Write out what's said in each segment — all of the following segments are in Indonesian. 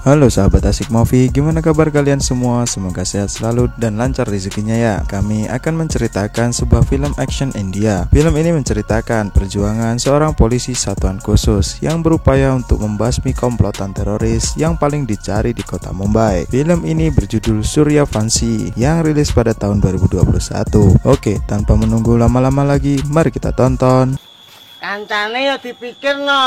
Halo sahabat Asik Movie, gimana kabar kalian semua? Semoga sehat selalu dan lancar rezekinya ya. Kami akan menceritakan sebuah film action India. Film ini menceritakan perjuangan seorang polisi satuan khusus yang berupaya untuk membasmi komplotan teroris yang paling dicari di kota Mumbai. Film ini berjudul Suryavanshi yang rilis pada tahun 2021. Oke, tanpa menunggu lama-lama lagi, mari kita tonton. Kancane ya dipikir no.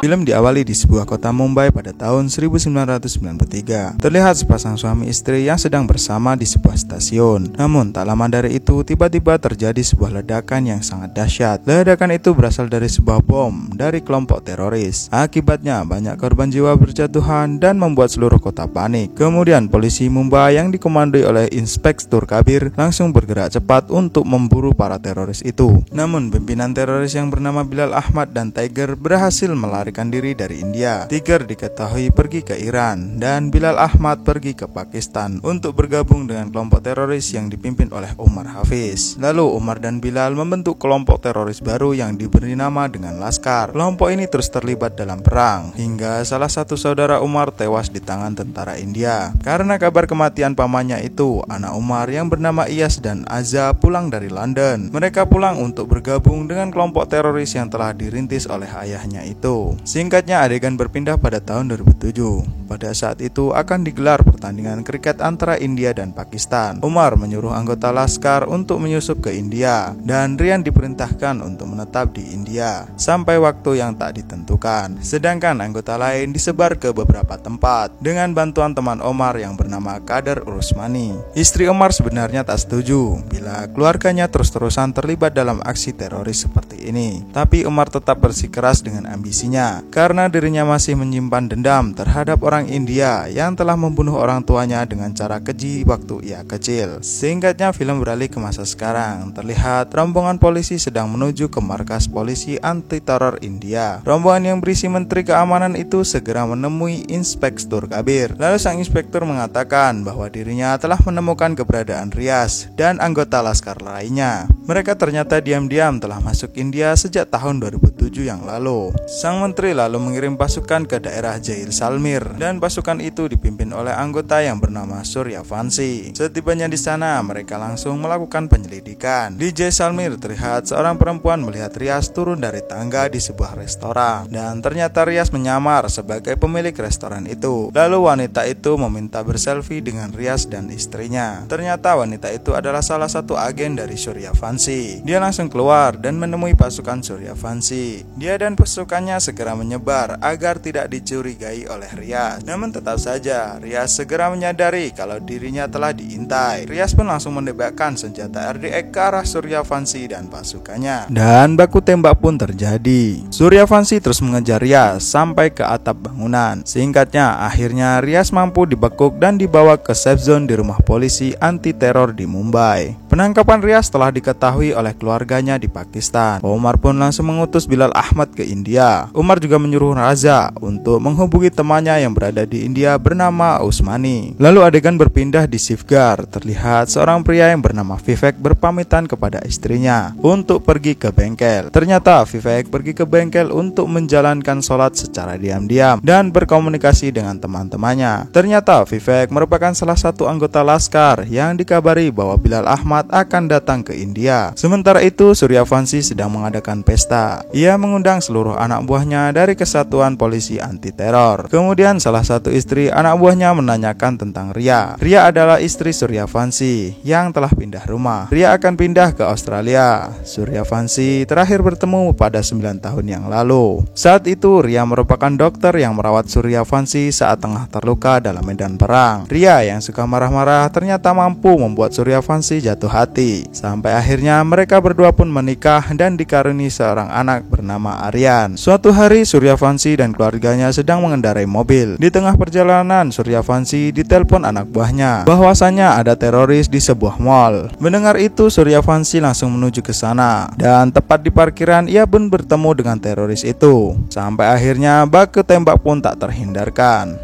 Film diawali di sebuah kota Mumbai pada tahun 1993. Terlihat sepasang suami istri yang sedang bersama di sebuah stasiun. Namun tak lama dari itu tiba-tiba terjadi sebuah ledakan yang sangat dahsyat. Ledakan itu berasal dari sebuah bom dari kelompok teroris. Akibatnya banyak korban jiwa berjatuhan dan membuat seluruh kota panik. Kemudian polisi Mumbai yang dikomandoi oleh Inspektur Kabir langsung bergerak cepat untuk memburu para teroris itu. Namun pimpinan teroris yang bernama Bilal Ahmad dan Tiger berhasil melarikan diri dari India. Tiger diketahui pergi ke Iran dan Bilal Ahmad pergi ke Pakistan untuk bergabung dengan kelompok teroris yang dipimpin oleh Umar Hafiz. Lalu Umar dan Bilal membentuk kelompok teroris baru yang diberi nama dengan Laskar. Kelompok ini terus terlibat dalam perang hingga salah satu saudara Umar tewas di tangan tentara India. Karena kabar kematian pamannya itu, anak Umar yang bernama Iyas dan Azza pulang dari London. Mereka pulang untuk bergabung dengan kelompok teroris yang telah dirintis oleh ayahnya itu. Singkatnya, adegan berpindah pada tahun 2007. Pada saat itu akan digelar pertandingan kriket antara India dan Pakistan. Umar menyuruh anggota Laskar untuk menyusup ke India dan Rian diperintahkan untuk menetap di India sampai waktu yang tak ditentukan. Sedangkan anggota lain disebar ke beberapa tempat dengan bantuan teman Omar yang bernama Kader Urusmani. Istri Omar sebenarnya tak setuju bila keluarganya terus-terusan terlibat dalam aksi teroris seperti ini. Tapi Umar tetap bersikeras dengan ambisinya karena dirinya masih menyimpan dendam terhadap orang India yang telah membunuh orang tuanya dengan cara keji waktu ia kecil. Singkatnya, film beralih ke masa sekarang. Terlihat rombongan polisi sedang menuju ke markas polisi anti teror India. Rombongan yang berisi menteri keamanan itu segera menemui Inspektur Kabir. Lalu sang inspektur mengatakan bahwa dirinya telah menemukan keberadaan Rias dan anggota Laskar lainnya. Mereka ternyata diam-diam telah masuk India sejak tahun 2007 yang lalu. Sang menteri lalu mengirim pasukan ke daerah Jaisalmer dan pasukan itu dipimpin oleh anggota yang bernama Suryavanshi. Setibanya di sana, mereka langsung melakukan penyelidikan. Di Jaisalmer terlihat seorang perempuan melihat Rias turun dari tangga di sebuah restoran dan ternyata Rias menyamar sebagai pemilik restoran itu. Lalu wanita itu meminta berselfie dengan Rias dan istrinya. Ternyata wanita itu adalah salah satu agen dari Suryavanshi. Dia langsung keluar dan menemui pasukan Suryavanshi. Dia dan pasukannya segera menyebar agar tidak dicurigai oleh Rias. Namun tetap saja Rias segera menyadari kalau dirinya telah diintai. Rias pun langsung menembakkan senjata RDX ke arah Suryavanshi dan pasukannya. Dan baku tembak pun terjadi. Suryavanshi terus mengejar Rias sampai ke atap bangunan. Singkatnya, akhirnya Rias mampu dibekuk dan dibawa ke safe zone di rumah polisi anti teror di Mumbai. Penangkapan Rias telah diketahui oleh keluarganya di Pakistan. Umar pun langsung mengutus Bilal Ahmad ke India. Umar juga menyuruh Raza untuk menghubungi temannya yang berada di India bernama Usmani. Lalu adegan berpindah di Safeguard. Terlihat seorang pria yang bernama Vivek berpamitan kepada istrinya untuk pergi ke bengkel. Ternyata Vivek pergi ke bengkel untuk menjalankan sholat secara diam-diam dan berkomunikasi dengan teman-temannya. Ternyata Vivek merupakan salah satu anggota Laskar yang dikabari bahwa Bilal Ahmad akan datang ke India. Sementara itu Suryavanshi sedang mengadakan pesta. Ia mengundang seluruh anak buahnya dari Kesatuan Polisi Anti Teror. Kemudian salah satu istri anak buahnya menanyakan tentang Ria. Ria adalah istri Suryavanshi yang telah pindah rumah. Ria akan pindah ke Australia. Suryavanshi terakhir bertemu pada 9 tahun yang lalu. Saat itu Ria merupakan dokter yang merawat Suryavanshi saat tengah terluka dalam medan perang. Ria yang suka marah-marah ternyata mampu membuat Suryavanshi jatuh hati. Sampai akhirnya mereka berdua pun menikah dan dikaruniai seorang anak bernama Aryan. Suatu hari Suryavanshi dan keluarganya sedang mengendarai mobil. Di tengah perjalanan Suryavanshi ditelepon anak buahnya bahwasanya ada teroris di sebuah mall. Mendengar itu Suryavanshi langsung menuju ke sana dan tepat di parkiran ia pun bertemu dengan teroris itu. Sampai akhirnya baku tembak pun tak terhindarkan.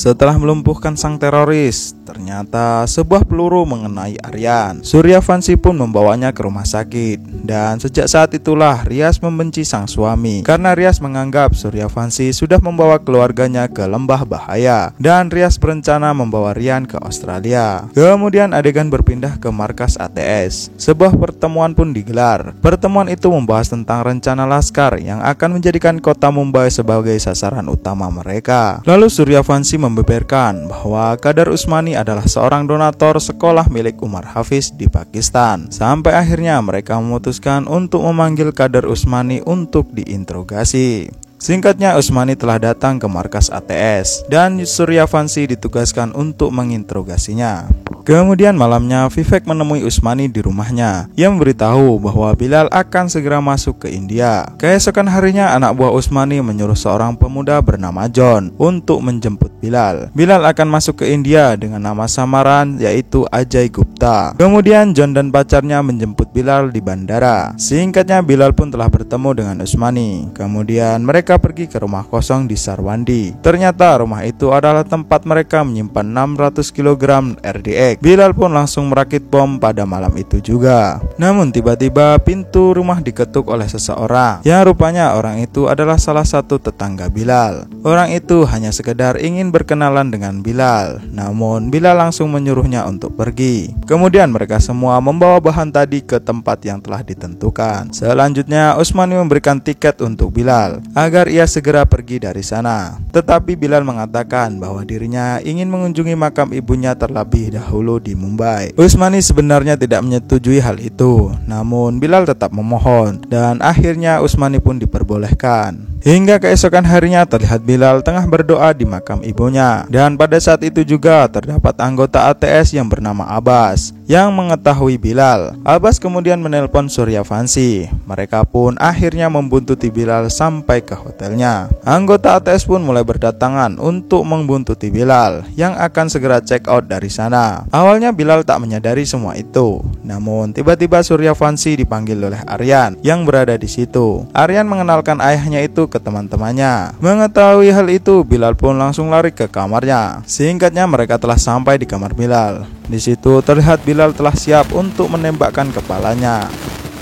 Setelah melumpuhkan sang teroris, ternyata sebuah peluru mengenai Aryan. Suryavanshi pun membawanya ke rumah sakit, dan sejak saat itulah Rias membenci sang suami karena Rias menganggap Suryavanshi sudah membawa keluarganya ke lembah bahaya, dan Rias berencana membawa Rian ke Australia. Kemudian adegan berpindah ke markas ATS. Sebuah pertemuan pun digelar. Pertemuan itu membahas tentang rencana Laskar yang akan menjadikan kota Mumbai sebagai sasaran utama mereka. Lalu Suryavanshi membeberkan bahwa Qadar Usmani adalah seorang donatur sekolah milik Umar Hafiz di Pakistan. Sampai akhirnya mereka memutuskan untuk memanggil Qadar Usmani untuk diinterogasi. Singkatnya, Usmani telah datang ke markas ATS dan Suryavanshi ditugaskan untuk menginterogasinya. Kemudian malamnya Vivek menemui Usmani di rumahnya. Ia memberitahu bahwa Bilal akan segera masuk ke India. Keesokan harinya anak buah Usmani menyuruh seorang pemuda bernama John untuk menjemput Bilal. Bilal akan masuk ke India dengan nama samaran yaitu Ajay Gupta. Kemudian John dan pacarnya menjemput Bilal di bandara. Singkatnya, Bilal pun telah bertemu dengan Usmani. Kemudian mereka pergi ke rumah kosong di Sarwandi. Ternyata rumah itu adalah tempat mereka menyimpan 600 kg RDX. Bilal pun langsung merakit bom pada malam itu juga. Namun tiba-tiba pintu rumah diketuk oleh seseorang, yang rupanya orang itu adalah salah satu tetangga Bilal. Orang itu hanya sekedar ingin berkenalan dengan Bilal, namun Bilal langsung menyuruhnya untuk pergi. Kemudian mereka semua membawa bahan tadi ke tempat yang telah ditentukan. Selanjutnya Usmani memberikan tiket untuk Bilal agar ia segera pergi dari sana. Tetapi Bilal mengatakan bahwa dirinya ingin mengunjungi makam ibunya terlebih dahulu di Mumbai. Usmani sebenarnya tidak menyetujui hal itu, namun Bilal tetap memohon, dan akhirnya Usmani pun diperbolehkan. Hingga keesokan harinya terlihat Bilal tengah berdoa di makam ibunya, dan pada saat itu juga terdapat anggota ATS yang bernama Abbas yang mengetahui Bilal. Abbas kemudian menelpon Suryavanshi. Mereka pun akhirnya membuntuti Bilal sampai ke hotelnya. Anggota ATS pun mulai berdatangan untuk membuntuti Bilal yang akan segera check out dari sana. Awalnya Bilal tak menyadari semua itu, namun tiba-tiba Suryavanshi dipanggil oleh Aryan yang berada di situ. Aryan mengenalkan ayahnya itu ke teman-temannya. Mengetahui hal itu, Bilal pun langsung lari ke kamarnya. Singkatnya, mereka telah sampai di kamar Bilal. Di situ terlihat Bilal telah siap untuk menembakkan kepalanya,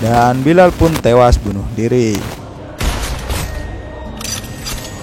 dan Bilal pun tewas bunuh diri.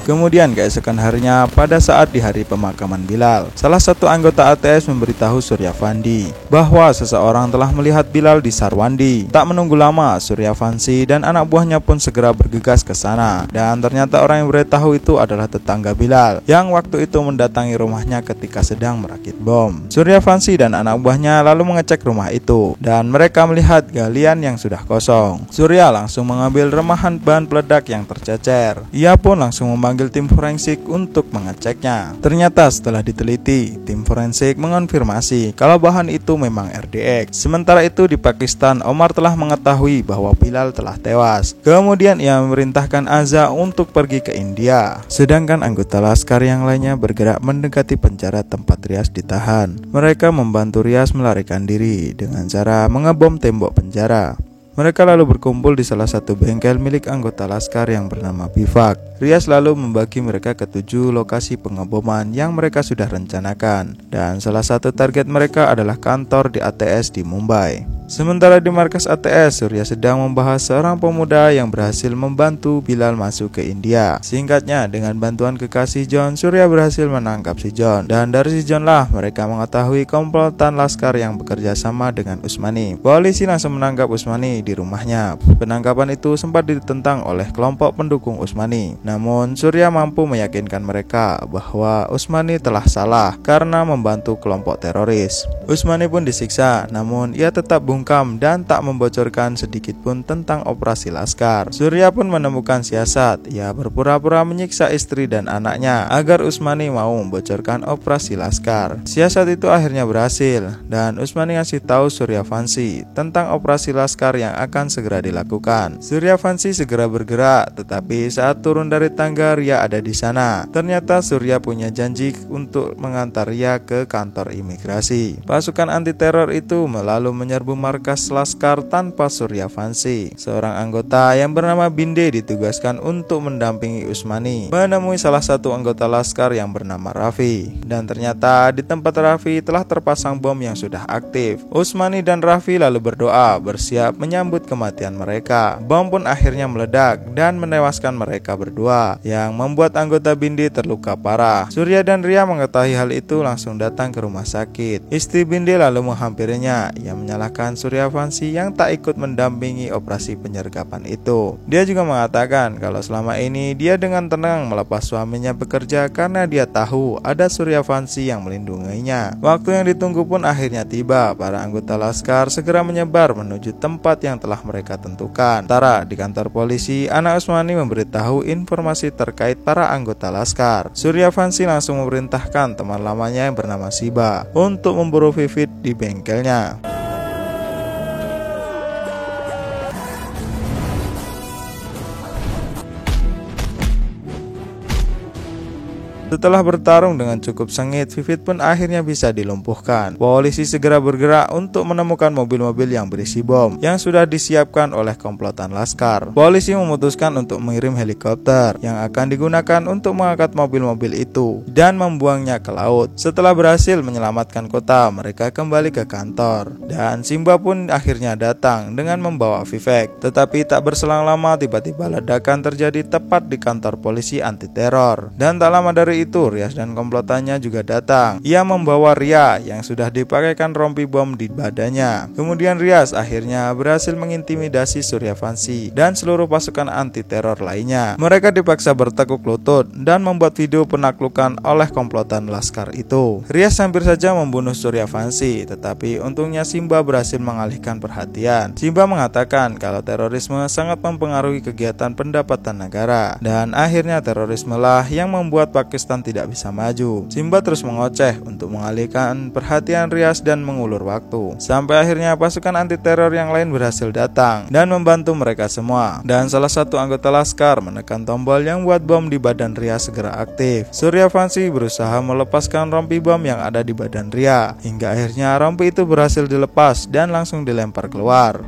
Kemudian keesokan harinya, pada saat di hari pemakaman Bilal, salah satu anggota ATS memberitahu Suryavanshi bahwa seseorang telah melihat Bilal di Sarwandi. Tak menunggu lama, Suryavanshi dan anak buahnya pun segera bergegas ke sana, dan ternyata orang yang beritahu itu adalah tetangga Bilal yang waktu itu mendatangi rumahnya ketika sedang merakit bom. Suryavanshi dan anak buahnya lalu mengecek rumah itu, dan mereka melihat galian yang sudah kosong. Surya langsung mengambil remahan bahan peledak yang tercecer. Ia pun langsung memanggil tim forensik untuk mengeceknya. Ternyata setelah diteliti, tim forensik mengonfirmasi kalau bahan itu memang RDX. Sementara itu di Pakistan, Omar telah mengetahui bahwa Bilal telah tewas. Kemudian ia memerintahkan Azza untuk pergi ke India. Sedangkan anggota Laskar yang lainnya bergerak mendekati penjara tempat Rias ditahan. Mereka membantu Rias melarikan diri dengan cara mengebom tembok penjara. Mereka lalu berkumpul di salah satu bengkel milik anggota Laskar yang bernama Bivak. Rias lalu membagi mereka ke 7 lokasi pengeboman yang mereka sudah rencanakan, dan salah satu target mereka adalah kantor di ATS di Mumbai. Sementara di markas ATS, Surya sedang membahas seorang pemuda yang berhasil membantu Bilal masuk ke India. Singkatnya, dengan bantuan kekasih John, Surya berhasil menangkap si John, dan dari si John lah mereka mengetahui komplotan Laskar yang bekerja sama dengan Usmani. Polisi langsung menangkap Usmani di rumahnya. Penangkapan itu sempat ditentang oleh kelompok pendukung Usmani, namun Surya mampu meyakinkan mereka bahwa Usmani telah salah karena membantu kelompok teroris. Usmani pun disiksa, namun ia tetap bungkam dan tak membocorkan sedikit pun tentang operasi Laskar. Surya pun menemukan siasat. Ia berpura-pura menyiksa istri dan anaknya agar Usmani mau membocorkan operasi Laskar. Siasat itu akhirnya berhasil, dan Usmani ngasih tahu Suryavanshi tentang operasi Laskar yang akan segera dilakukan. Suryavanshi segera bergerak, tetapi saat turun dari tangga Ria ada di sana. Ternyata Surya punya janji untuk mengantar Ria ke kantor imigrasi. Pasukan anti teror itu lalu menyerbu markas Laskar tanpa Suryavanshi. Seorang anggota yang bernama Binde ditugaskan untuk mendampingi Usmani menemui salah satu anggota Laskar yang bernama Raffi. Dan ternyata di tempat Raffi telah terpasang bom yang sudah aktif. Usmani dan Raffi lalu berdoa bersiap menyambut kematian mereka. Bom pun akhirnya meledak dan menewaskan mereka berdua, yang membuat anggota Binde terluka parah. Surya dan Ria mengetahui hal itu langsung datang ke rumah sakit. Istri Binde lalu menghampirinya. Ia menyalahkan Suryavanshi yang tak ikut mendampingi operasi penyergapan itu. Dia juga mengatakan kalau selama ini dia dengan tenang melepas suaminya bekerja karena dia tahu ada Suryavanshi yang melindunginya. Waktu yang ditunggu pun akhirnya tiba. Para anggota Laskar segera menyebar menuju tempat yang telah mereka tentukan. Sementara di kantor polisi, anak Usmani memberitahu informasi terkait para anggota Laskar. Suryavanshi langsung memerintahkan teman lamanya yang bernama Siba untuk memburu Vivit di bengkelnya. Setelah bertarung dengan cukup sengit, Vivit pun akhirnya bisa dilumpuhkan. Polisi segera bergerak untuk menemukan mobil-mobil yang berisi bom yang sudah disiapkan oleh komplotan Laskar. Polisi memutuskan untuk mengirim helikopter yang akan digunakan untuk mengangkat mobil-mobil itu dan membuangnya ke laut. Setelah berhasil menyelamatkan kota, mereka kembali ke kantor. Dan Simba pun akhirnya datang dengan membawa Vivek. Tetapi tak berselang lama tiba-tiba ledakan terjadi tepat di kantor polisi anti teror. Dan tak lama dari itu Rias dan komplotannya juga datang. Ia membawa Ria yang sudah dipakaikan rompi bom di badannya. Kemudian Rias akhirnya berhasil mengintimidasi Suryavanshi dan seluruh pasukan anti teror lainnya. Mereka dipaksa bertekuk lutut dan membuat video penaklukan oleh komplotan Laskar itu. Rias hampir saja membunuh Suryavanshi, tetapi untungnya Simba berhasil mengalihkan perhatian. Simba mengatakan kalau terorisme sangat mempengaruhi kegiatan pendapatan negara, dan akhirnya terorisme lah yang membuat Pakistan tidak bisa maju. Simba terus mengoceh untuk mengalihkan perhatian Rias dan mengulur waktu. Sampai akhirnya pasukan anti teror yang lain berhasil datang dan membantu mereka semua. Dan salah satu anggota Laskar menekan tombol yang buat bom di badan Rias segera aktif. Suryavanshi berusaha melepaskan rompi bom yang ada di badan Ria. Hingga akhirnya rompi itu berhasil dilepas dan langsung dilempar keluar.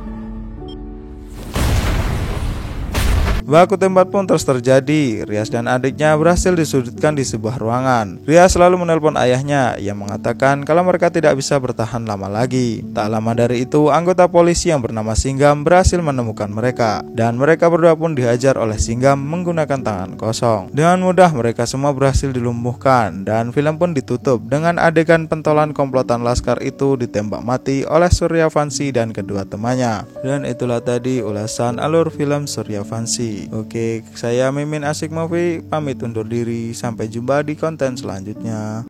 Baku tembak pun terus terjadi. Rias dan adiknya berhasil disudutkan di sebuah ruangan. Rias selalu menelpon ayahnya. Ia mengatakan kalau mereka tidak bisa bertahan lama lagi. Tak lama dari itu, anggota polisi yang bernama Singgam berhasil menemukan mereka. Dan mereka berdua pun dihajar oleh Singgam menggunakan tangan kosong. Dengan mudah mereka semua berhasil dilumpuhkan. Dan film pun ditutup dengan adegan pentolan komplotan Laskar itu ditembak mati oleh Suryavanshi dan kedua temannya. Dan itulah tadi ulasan alur film Suryavanshi. Oke, saya Mimin Asik Movie pamit undur diri. Sampai jumpa di konten selanjutnya.